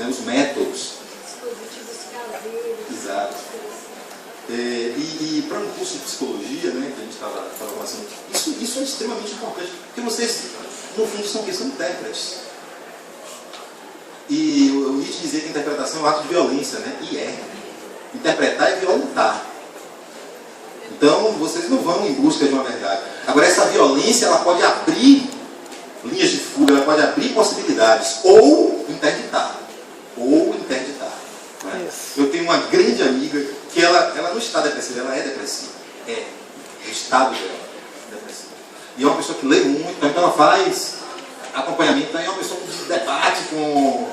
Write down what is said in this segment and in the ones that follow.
os métodos. Dispositivos caseiros. Exato. E para um curso de psicologia, né, que a gente estava conversando, isso é extremamente importante, porque vocês, no fundo, são intérpretes. E o Nietzsche dizia que a interpretação é um ato de violência, né? E é. Interpretar é violentar. Então, vocês não vão em busca de uma verdade. Agora, essa violência, ela pode abrir linhas de fuga, ela pode abrir possibilidades, ou interditar. Né? Eu tenho uma grande amiga que ela não está depressiva, ela é depressiva. É o estado dela depressivo. E é uma pessoa que lê muito, então ela faz acompanhamento, então é uma pessoa que debate com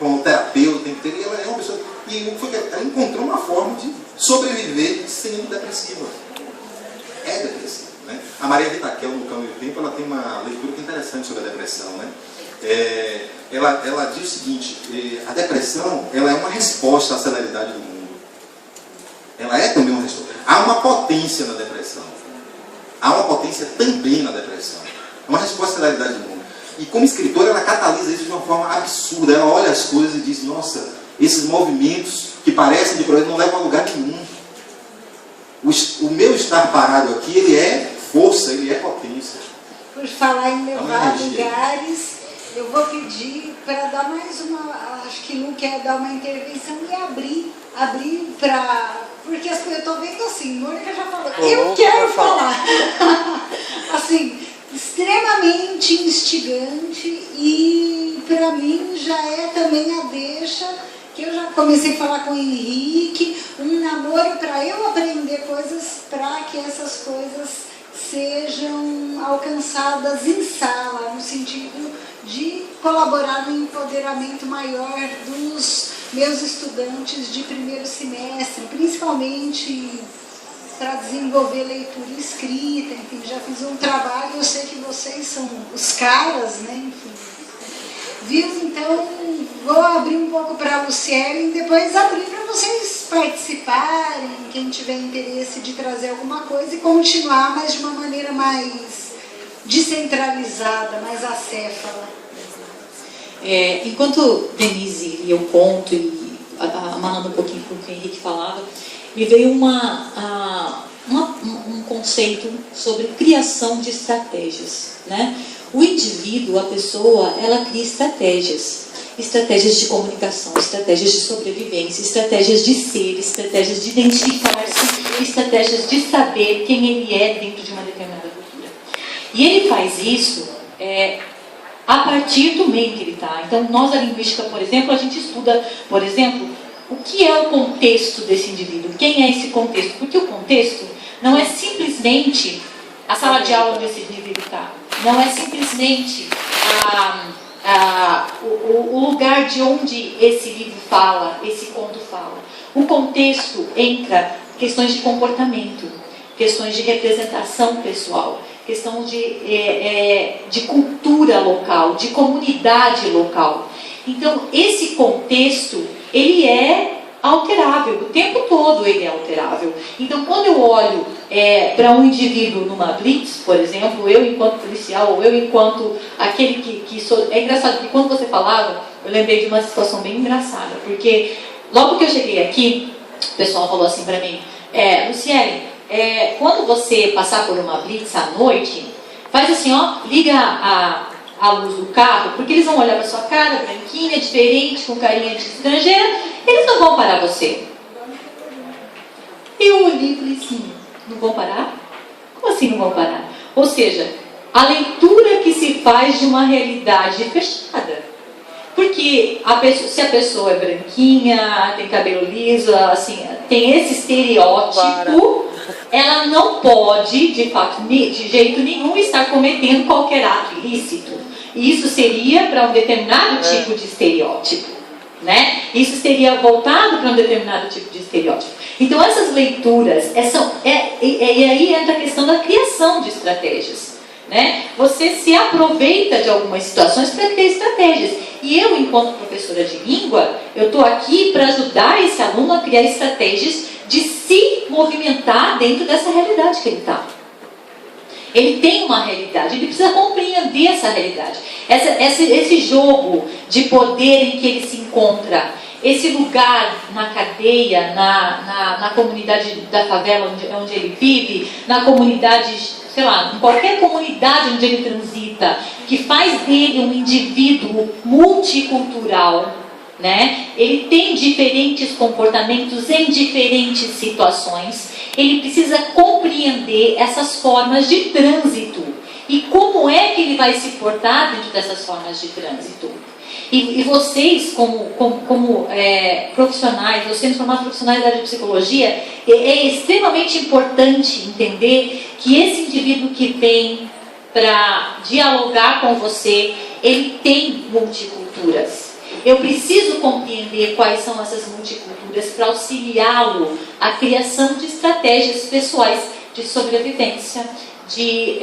o terapeuta, tem que ter, e ela é uma pessoa que ela encontrou uma forma de sobreviver sendo depressiva. É depressiva. Né? A Maria Vitaquel, no Caminho do Tempo, ela tem uma leitura que é interessante sobre a depressão. Né? Ela diz o seguinte, a depressão ela é uma resposta à celeridade do mundo. Ela é também uma resposta. Há uma potência na depressão. Há uma potência também na depressão. É uma resposta à celeridade do mundo. E como escritora, ela catalisa isso de uma forma absurda. Ela olha as coisas e diz, nossa, esses movimentos que parecem de progresso não levam a lugar nenhum. O meu estar parado aqui, ele é força, ele é potência. Por falar em levar lugares, eu vou pedir para dar mais uma, acho que não quer dar uma intervenção e abrir para, porque eu estou vendo assim, Mônica já falou, eu quero falar. Assim, extremamente instigante e para mim já é também a deixa que eu já comecei a falar com o Henrique, um namoro para eu aprender coisas para que essas coisas sejam alcançadas em sala, no sentido de colaborar no empoderamento maior dos meus estudantes de primeiro semestre, principalmente para desenvolver leitura e escrita, enfim, já fiz um trabalho, eu sei que vocês são os caras, né, enfim. Viu? Então, vou abrir um pouco para a Luciele e depois abrir para vocês participarem, quem tiver interesse de trazer alguma coisa e continuar, mas de uma maneira mais descentralizada, mais acéfala. Enquanto Denise e eu conto, e amarrando um pouquinho com o que o Henrique falava, me veio um conceito sobre criação de estratégias, né? O indivíduo, a pessoa, ela cria estratégias de comunicação, estratégias de sobrevivência, estratégias de ser, estratégias de identificar-se, estratégias de saber quem ele é dentro de uma determinada cultura. E ele faz isso a partir do meio que ele está. Então, nós, a linguística, por exemplo, a gente estuda, por exemplo, o que é o contexto desse indivíduo, quem é esse contexto, porque o contexto não é simplesmente a sala de aula onde esse indivíduo está, não é simplesmente o lugar de onde esse livro fala, esse conto fala. O contexto entra questões de comportamento, questões de representação pessoal, questão de cultura local, de comunidade local. Então, esse contexto, ele é alterável, o tempo todo ele é alterável. Então, quando eu olho para um indivíduo numa blitz, por exemplo, eu enquanto policial, ou eu enquanto aquele que sou... É engraçado que quando você falava, eu lembrei de uma situação bem engraçada, porque logo que eu cheguei aqui, o pessoal falou assim para mim, Luciele, quando você passar por uma blitz à noite, faz assim, ó, liga a luz do carro, porque eles vão olhar para sua cara, branquinha, diferente, com carinha de estrangeira, eles não vão parar você. Eu olhei e falei assim, não vão parar? Como assim não vão parar? Ou seja, a leitura que se faz de uma realidade fechada. Porque se a pessoa é branquinha, tem cabelo liso, assim, tem esse estereótipo, ela não pode, de fato, de jeito nenhum, estar cometendo qualquer ato ilícito. E isso seria para um determinado tipo de estereótipo, né? Isso seria voltado para um determinado tipo de estereótipo. Então, essas leituras, e aí entra a questão da criação de estratégias, né? Você se aproveita de algumas situações para criar estratégias. E eu, enquanto professora de língua, eu estou aqui para ajudar esse aluno a criar estratégias de se movimentar dentro dessa realidade que ele está. Ele tem uma realidade, ele precisa compreender essa realidade. Esse jogo de poder em que ele se encontra, esse lugar na cadeia, na comunidade da favela onde ele vive, na comunidade, sei lá, em qualquer comunidade onde ele transita, que faz dele um indivíduo multicultural, né? Ele tem diferentes comportamentos em diferentes situações. Ele precisa compreender essas formas de trânsito e como é que ele vai se portar dentro dessas formas de trânsito. E vocês, como profissionais, vocês sendo formados profissionais da área de psicologia, é extremamente importante entender que esse indivíduo que vem para dialogar com você, ele tem multiculturas. Eu preciso compreender quais são essas multiculturas para auxiliá-lo à criação de estratégias pessoais de sobrevivência, de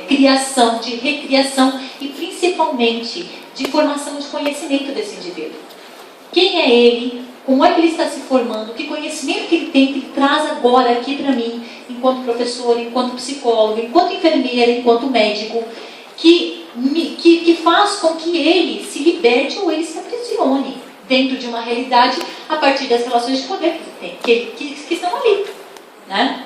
criação, de recriação e principalmente de formação de conhecimento desse indivíduo. Quem é ele? Como é que ele está se formando? Que conhecimento que ele tem, que ele traz agora aqui para mim, enquanto professor, enquanto psicólogo, enquanto enfermeira, enquanto médico, que faz com que ele se liberte ou ele se aprisione dentro de uma realidade a partir das relações de poder que estão ali, né?